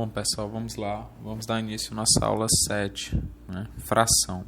Bom, pessoal, vamos lá. Vamos dar início à nossa aula 7, né? Fração.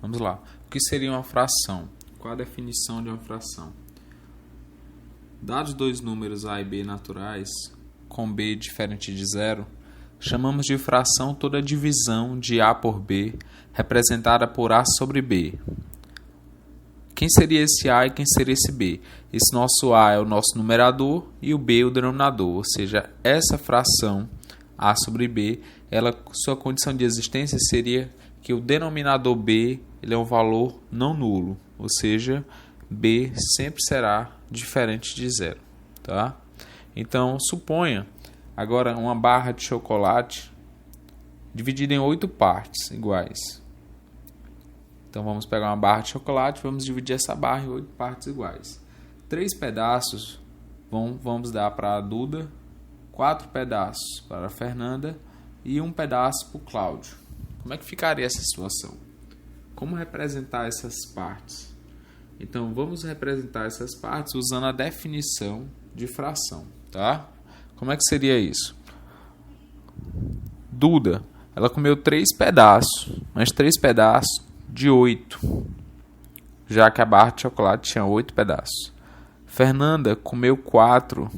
Vamos lá. O que seria uma fração? Qual a definição de uma fração? Dados dois números A e B naturais, com B diferente de zero, chamamos de fração toda divisão de A por B, representada por A sobre B. Quem seria esse A e quem seria esse B? Esse nosso A é o nosso numerador e o B é o denominador, ou seja, essa fração A sobre B, sua condição de existência seria que o denominador B ele é um valor não nulo, ou seja, B sempre será diferente de zero. Tá? Então, suponha agora uma barra de chocolate dividida em 8 partes iguais. Então, vamos pegar uma barra de chocolate e vamos dividir essa barra em 8 partes iguais. 3 pedaços vamos dar para a Duda, 4 pedaços para a Fernanda e 1 pedaço para o Cláudio. Como é que ficaria essa situação? Como representar essas partes? Então, vamos representar essas partes usando a definição de fração. Tá? Como é que seria isso? Duda, ela comeu 3 pedaços, mas 3 pedaços de 8, já que a barra de chocolate tinha 8 pedaços. Fernanda comeu 4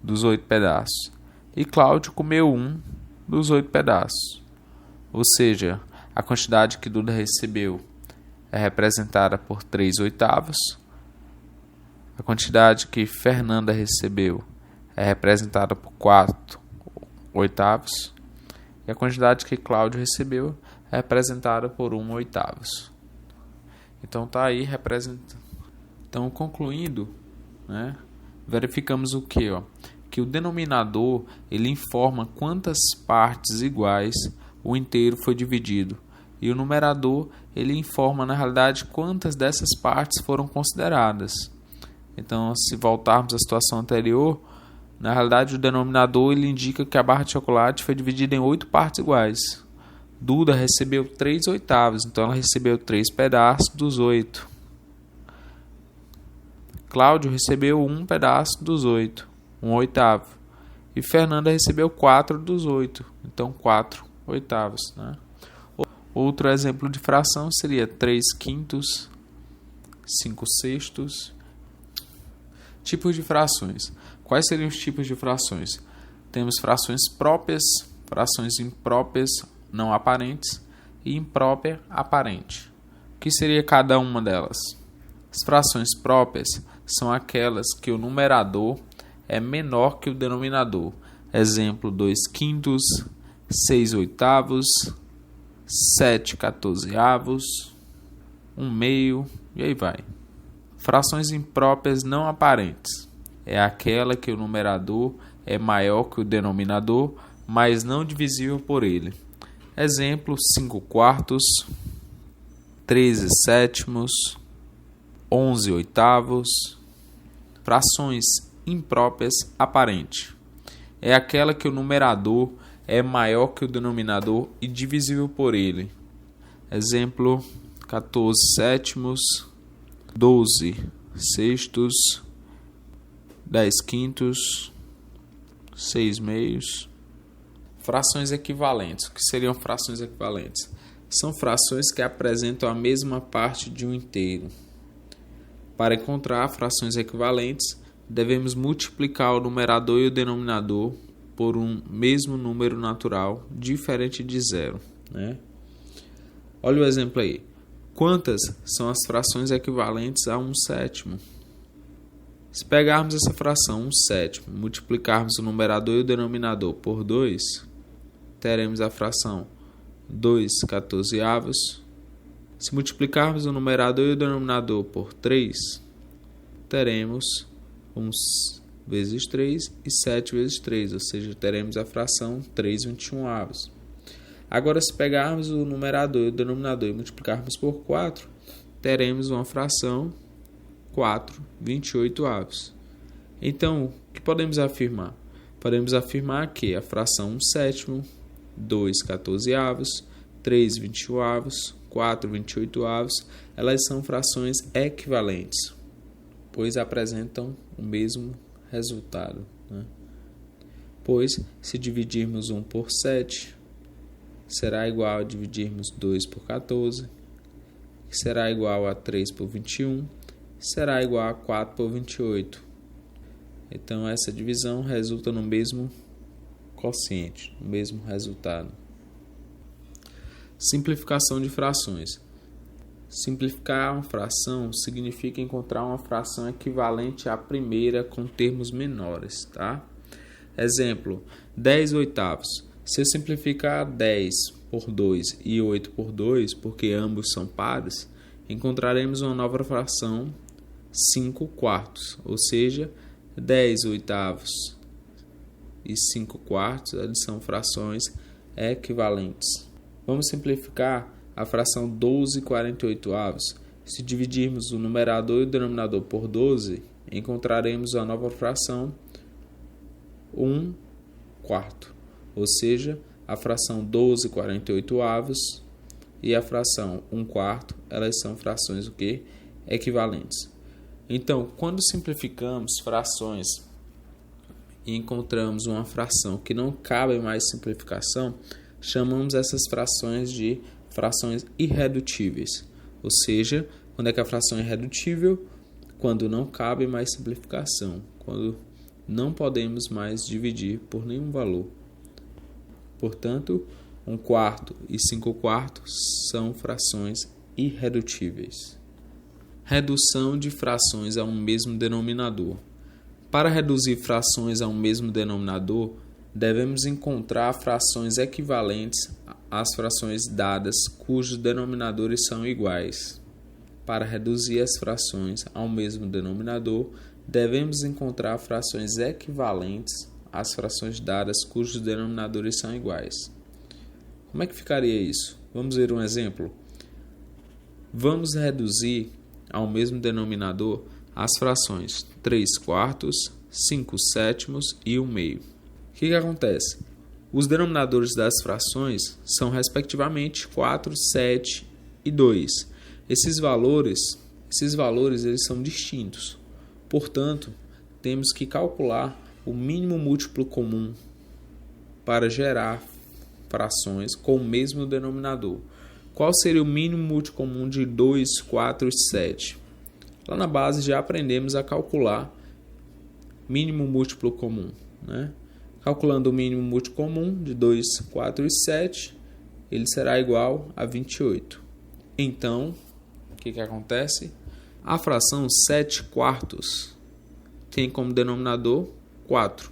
dos 8 pedaços e Cláudio comeu 1 dos 8 pedaços. Ou seja, a quantidade que Duda recebeu é representada por 3 oitavos, a quantidade que Fernanda recebeu é representada por 4 oitavos e a quantidade que Cláudio recebeu é representada por 1 oitavos. Então tá aí representando. Então, concluindo, né, verificamos o que? Que o denominador ele informa quantas partes iguais o inteiro foi dividido. E o numerador ele informa, na realidade, quantas dessas partes foram consideradas. Então, se voltarmos à situação anterior, na realidade, o denominador ele indica que a barra de chocolate foi dividida em 8 partes iguais. Duda recebeu 3 oitavos, então ela recebeu 3 pedaços dos 8. Cláudio recebeu 1 pedaço dos 8, 1 oitavo. E Fernanda recebeu 4 dos 8, então 4 oitavos. Né? Outro exemplo de fração seria 3 quintos, 5 sextos. Tipos de frações. Quais seriam os tipos de frações? Temos frações próprias, frações impróprias, não aparentes, e imprópria aparente. O que seria cada uma delas? As frações próprias são aquelas que o numerador é menor que o denominador. Exemplo, 2 quintos, 6 oitavos, 7 quatorzeavos, 1 meio, e aí vai. Frações impróprias não aparentes é aquela que o numerador é maior que o denominador, mas não divisível por ele. Exemplo, 5 quartos, 13 sétimos, 11 oitavos. Frações impróprias aparente é aquela que o numerador é maior que o denominador e divisível por ele. Exemplo, 14 sétimos, 12 sextos, 10 quintos, 6 meios. Frações equivalentes. O que seriam frações equivalentes? São frações que apresentam a mesma parte de um inteiro. Para encontrar frações equivalentes, devemos multiplicar o numerador e o denominador por um mesmo número natural diferente de zero. Né? Olha o exemplo aí. Quantas são as frações equivalentes a 1 sétimo? Se pegarmos essa fração 1 sétimo, multiplicarmos o numerador e o denominador por 2, teremos a fração 2 quatorzeavos. Se multiplicarmos o numerador e o denominador por 3, teremos 1 vezes 3 e 7 vezes 3, ou seja, teremos a fração 3 21avos. Agora, se pegarmos o numerador e o denominador e multiplicarmos por 4, teremos uma fração 4 28avos. Então, o que podemos afirmar? Podemos afirmar que a fração 1 sétimo, 2 quatorzeavos, 3 21avos, 4 28avos, elas são frações equivalentes, pois apresentam o mesmo resultado. Né? pois se dividirmos 1 por 7, será igual a dividirmos 2 por 14, que será igual a 3 por 21, será igual a 4 por 28. Então, essa divisão resulta no mesmo quociente, no mesmo resultado. Simplificação de frações. Simplificar uma fração significa encontrar uma fração equivalente à primeira com termos menores, tá? Exemplo, 10 oitavos. Se eu simplificar 10 por 2 e 8 por 2, porque ambos são pares, encontraremos uma nova fração 5 quartos, ou seja, 10 oitavos e 5 quartos, eles são frações equivalentes. Vamos simplificar a fração 12 48avos. Se dividirmos o numerador e o denominador por 12, encontraremos a nova fração 1 quarto, ou seja, a fração 12 48avos e a fração 1 quarto, elas são frações o quê? Equivalentes. Então, quando simplificamos frações e encontramos uma fração que não cabe mais simplificação, chamamos essas frações de frações irredutíveis. Ou seja, quando é que a fração é irredutível? Quando não cabe mais simplificação, quando não podemos mais dividir por nenhum valor. Portanto, 1 quarto e 5 quartos são frações irredutíveis. Redução de frações a um mesmo denominador. Para reduzir frações a um mesmo denominador, devemos encontrar frações equivalentes às frações dadas cujos denominadores são iguais. Para reduzir as frações ao mesmo denominador, devemos encontrar frações equivalentes às frações dadas cujos denominadores são iguais. Como é que ficaria isso? Vamos ver um exemplo. Vamos reduzir ao mesmo denominador as frações 3 quartos, 5 sétimos e 1 meio. O que acontece? Os denominadores das frações são respectivamente 4, 7 e 2. Esses valores eles são distintos. Portanto, temos que calcular o mínimo múltiplo comum para gerar frações com o mesmo denominador. Qual seria o mínimo múltiplo comum de 2, 4 e 7? Lá na base já aprendemos a calcular mínimo múltiplo comum, né? Calculando o mínimo múltiplo comum de 2, 4 e 7, ele será igual a 28. Então, o que acontece? A fração 7 quartos tem como denominador 4.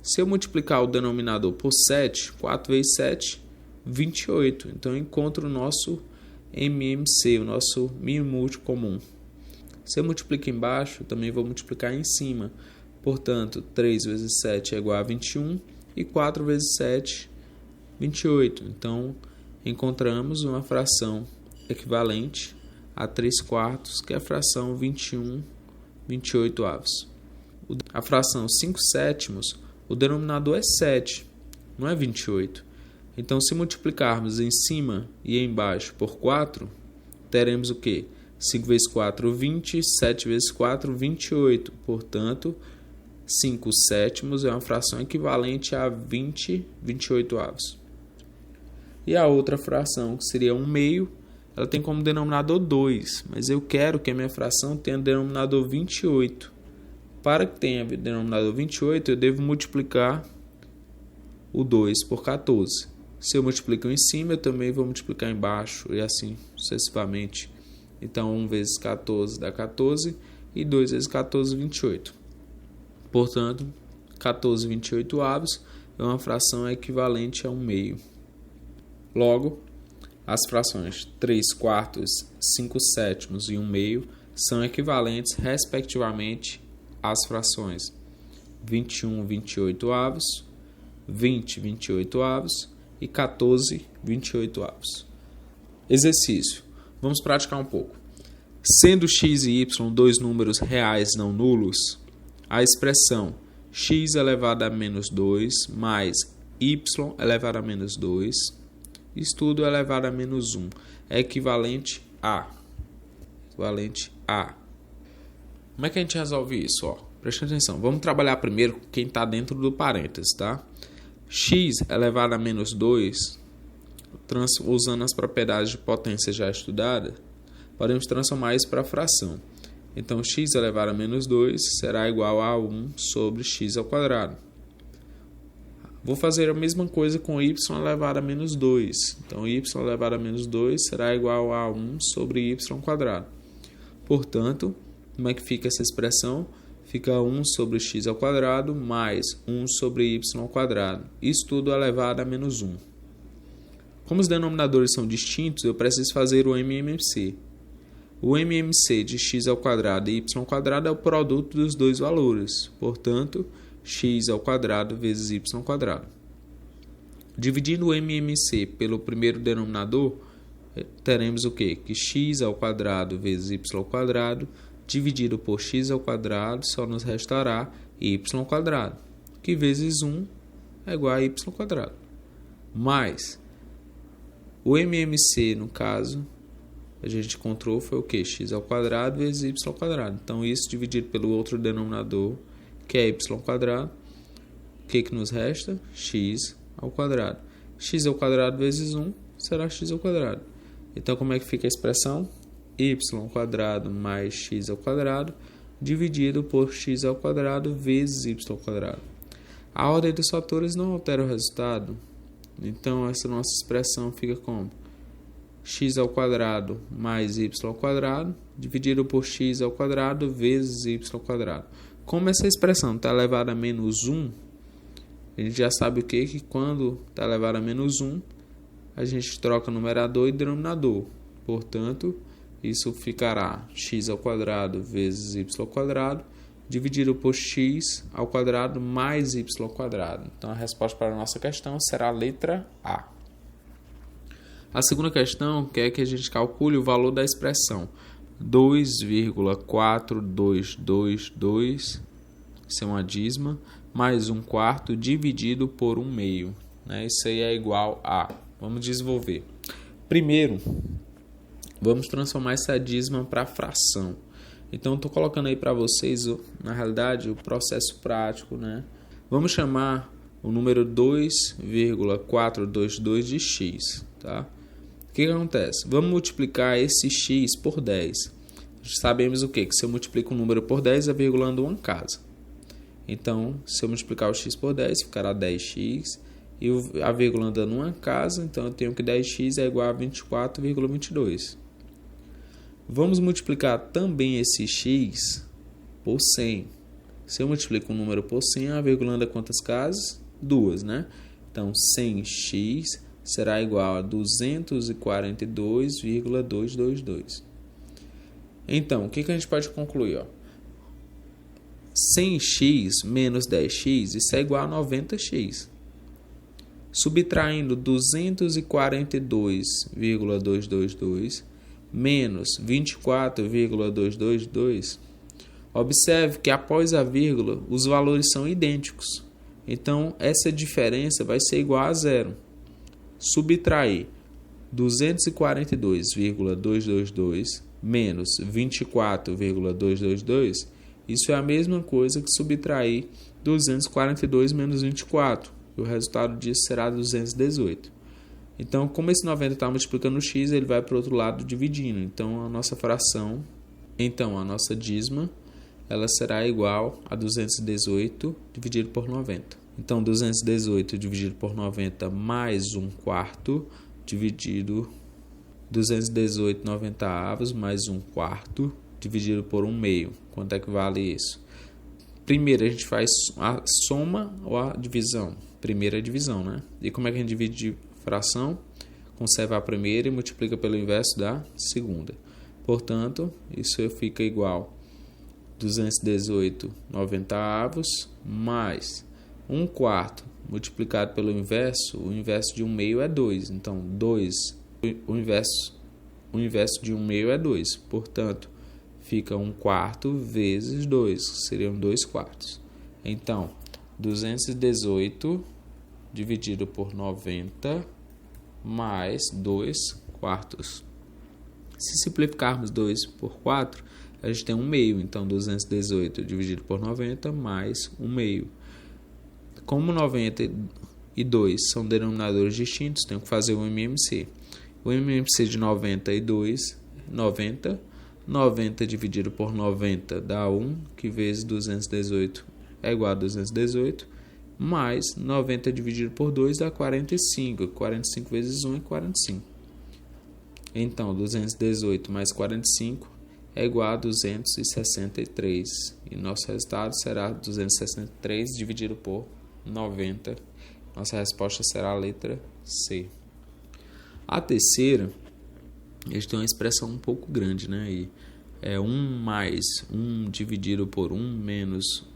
Se eu multiplicar o denominador por 7, 4 vezes 7, 28. Então, eu encontro o nosso MMC, o nosso mínimo múltiplo comum. Se eu multiplico embaixo, também vou multiplicar em cima. Portanto, 3 vezes 7 é igual a 21 e 4 vezes 7, 28. Então, encontramos uma fração equivalente a 3 quartos, que é a fração 21 28avos. A fração 5 sétimos, o denominador é 7, não é 28. Então, se multiplicarmos em cima e embaixo por 4, teremos o quê? 5 vezes 4, 20, 7 vezes 4, 28. Portanto, 5 sétimos é uma fração equivalente a 20 28avos. E a outra fração, que seria 1 meio, ela tem como denominador 2, mas eu quero que a minha fração tenha denominador 28. Para que tenha denominador 28, eu devo multiplicar o 2 por 14. Se eu multiplico em cima, eu também vou multiplicar embaixo, e assim sucessivamente. Então, 1 vezes 14 dá 14, e 2 vezes 14, 28. Portanto, 14 28avos é uma fração equivalente a 1 meio. Logo, as frações 3 quartos, 5 sétimos e 1 meio são equivalentes, respectivamente, às frações 21 28avos, 20 28avos e 14 28avos. Exercício. Vamos praticar um pouco. Sendo x e y dois números reais não nulos, a expressão x elevado a menos 2 mais y elevado a menos 2, isso tudo elevado a menos 1, é equivalente a. Como é que a gente resolve isso? Preste atenção. Vamos trabalhar primeiro quem está dentro do parênteses, tá? X elevado a menos 2, usando as propriedades de potência já estudadas, podemos transformar isso para fração. Então, x elevado a menos 2 será igual a 1 sobre x ao quadrado. Vou fazer a mesma coisa com y elevado a menos 2. Então, y elevado a menos 2 será igual a 1 sobre y quadrado. Portanto, como é que fica essa expressão? Fica 1 sobre x ao quadrado mais 1 sobre y ao quadrado. Isso tudo elevado a menos 1. Como os denominadores são distintos, eu preciso fazer o MMC. O MMC de x ao quadrado e y ao quadrado é o produto dos dois valores. Portanto, x ao quadrado vezes y ao quadrado. Dividindo o MMC pelo primeiro denominador, teremos o quê? Que x ao quadrado vezes y ao quadrado dividido por x ao quadrado só nos restará y ao quadrado, que vezes 1 é igual a y ao quadrado. Mais o MMC, no caso, a gente encontrou foi o quê? X ao quadrado vezes y ao quadrado. Então, isso dividido pelo outro denominador, que é y ao quadrado, o que nos resta? X ao quadrado. X ao quadrado vezes 1 será x ao quadrado. Então, como é que fica a expressão? Y ao quadrado mais x ao quadrado dividido por x ao quadrado vezes y ao quadrado. A ordem dos fatores não altera o resultado. Então, essa nossa expressão fica como? X ao quadrado mais y ao quadrado dividido por x ao quadrado vezes y ao quadrado. Como essa expressão está elevada a menos 1, a gente já sabe o que? Que quando está elevada a menos 1, a gente troca numerador e denominador. Portanto, isso ficará x ao quadrado vezes y ao quadrado dividido por x ao quadrado mais y ao quadrado. Então, a resposta para a nossa questão será a letra A. A segunda questão quer que a gente calcule o valor da expressão 2,4222, isso é uma dízima, mais 1/4 dividido por 1/2. Né? Isso aí é igual a... Vamos desenvolver. Primeiro, vamos transformar essa dízima para fração. Então, estou colocando aí para vocês, na realidade, o processo prático. Né? Vamos chamar o número 2,422 de x. Tá? O que acontece? Vamos multiplicar esse x por 10. Sabemos o quê? Que se eu multiplico um número por 10, a vírgula anda uma casa. Então, se eu multiplicar o x por 10, ficará 10x. E a vírgula anda numa casa, então eu tenho que 10x é igual a 24,22. Vamos multiplicar também esse x por 100. Se eu multiplico um número por 100, a vírgula anda quantas casas? 2, né? Então, 100x será igual a 242,222. Então, o que a gente pode concluir? Ó? 100x menos 10x, isso é igual a 90x. Subtraindo 242,222 menos 24,222, observe que após a vírgula, os valores são idênticos. Então, essa diferença vai ser igual a zero. Subtrair 242,222 menos 24,222, isso é a mesma coisa que subtrair 242 menos 24. E o resultado disso será 218. Então, como esse 90 está multiplicando o x, ele vai para o outro lado dividindo. Então, a nossa fração, a nossa dízima, ela será igual a 218 dividido por 90. Então, 218 dividido por 90 mais 1/4 dividido 218 90avos mais 1/4 dividido por 1/2. Quanto é que vale isso? Primeiro, a gente faz a soma ou a divisão? Primeira é a divisão, né? E como é que a gente divide fração? Conserva a primeira e multiplica pelo inverso da segunda. Portanto, isso fica igual a 218 90avos mais 1/4 multiplicado pelo inverso. O inverso de 1/2 é 2. Então, 2, o inverso de 1/2 é 2. Portanto, fica 1/4 vezes 2, seriam 2/4. Então, 218 dividido por 90 mais 2/4. Se simplificarmos 2 por 4, a gente tem 1 meio. Então, 218 dividido por 90 mais 1 meio. Como 92 são denominadores distintos, tenho que fazer o MMC. O MMC de 92, 90. 90 dividido por 90 dá 1, que vezes 218 é igual a 218. Mais 90 dividido por 2 dá 45. 45 vezes 1 é 45. Então, 218 mais 45 é igual a 263. E nosso resultado será 263 dividido por 90. Nossa resposta será a letra C. A terceira, eles têm uma expressão um pouco grande, né? E é 1 mais 1 dividido por 1 menos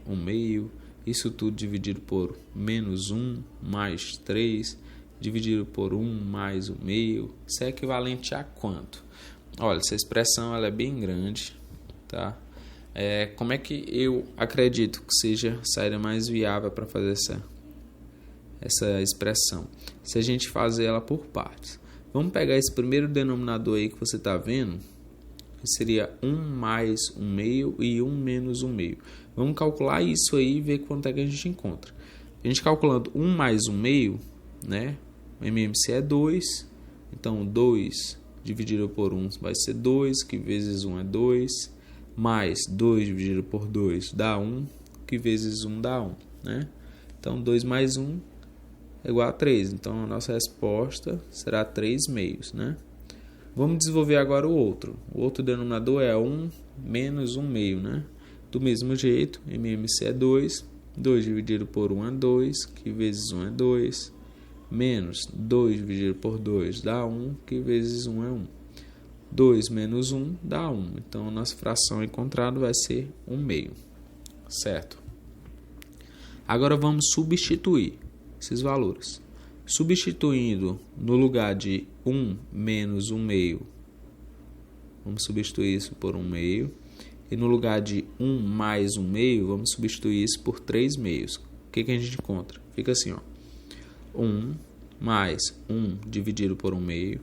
1 meio. Isso tudo dividido por menos 1 mais 3 dividido por 1 mais 1 meio. Isso é equivalente a quanto? Olha, essa expressão ela é bem grande, tá? Como é que eu acredito que seja a saída mais viável para fazer essa expressão? Se a gente fazer ela por partes. Vamos pegar esse primeiro denominador aí que você está vendo, que seria 1 mais 1 meio e 1 menos 1 meio. Vamos calcular isso aí e ver quanto é que a gente encontra. A gente calculando 1 mais 1 meio, né? O MMC é 2, então 2 dividido por 1 vai ser 2, que vezes 1 é 2, mais 2 dividido por 2 dá 1, que vezes 1 dá 1, né? Então 2 mais 1 é igual a 3, então a nossa resposta será 3 meios, né? Vamos desenvolver agora o outro. O outro denominador é 1 menos 1 meio, né? Do mesmo jeito, MMC é 2, 2 dividido por 1 é 2, que vezes 1 é 2, menos 2 dividido por 2 dá 1, que vezes 1 é 1. 2 menos 1 dá 1, então a nossa fração encontrada vai ser 1 meio, certo? Agora vamos substituir esses valores. Substituindo no lugar de 1 menos 1 meio, vamos substituir isso por 1 meio. E no lugar de 1 mais 1 meio, vamos substituir isso por 3 meios. O que a gente encontra? Fica assim, ó. 1 mais 1 dividido por 1 meio.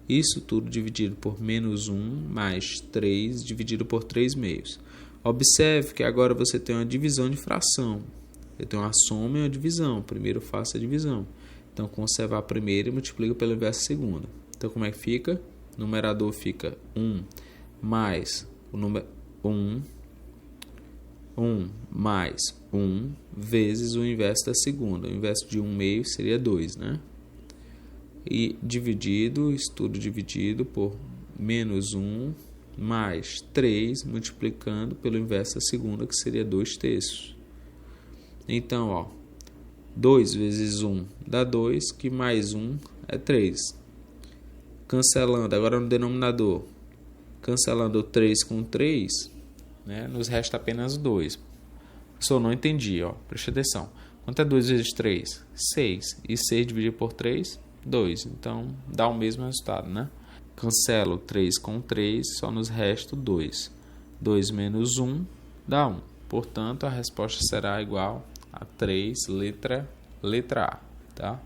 Isso tudo dividido por menos 1 mais 3 dividido por 3 meios. Observe que agora você tem uma divisão de fração. Eu tenho uma soma e uma divisão. Primeiro faço a divisão. Então, conserva a primeira e multiplica pelo inverso da segunda. Então, como é que fica? O numerador fica 1 mais o número 1 mais 1 vezes o inverso da segunda. O inverso de 1 meio seria 2, né? E dividido, isso tudo dividido por menos 1 mais 3, multiplicando pelo inverso da segunda, que seria 2 terços. Então, ó, 2 vezes 1 dá 2, que mais 1 é 3. Cancelando, agora no denominador, cancelando 3 com 3, né, nos resta apenas 2. Só não entendi, ó, preste atenção. Quanto é 2 vezes 3? 6. E 6 dividido por 3? 2. Então, dá o mesmo resultado, né? Cancelo 3 com 3, só nos resta 2. 2 menos 1 dá 1. Portanto, a resposta será igual a 3, letra A, tá?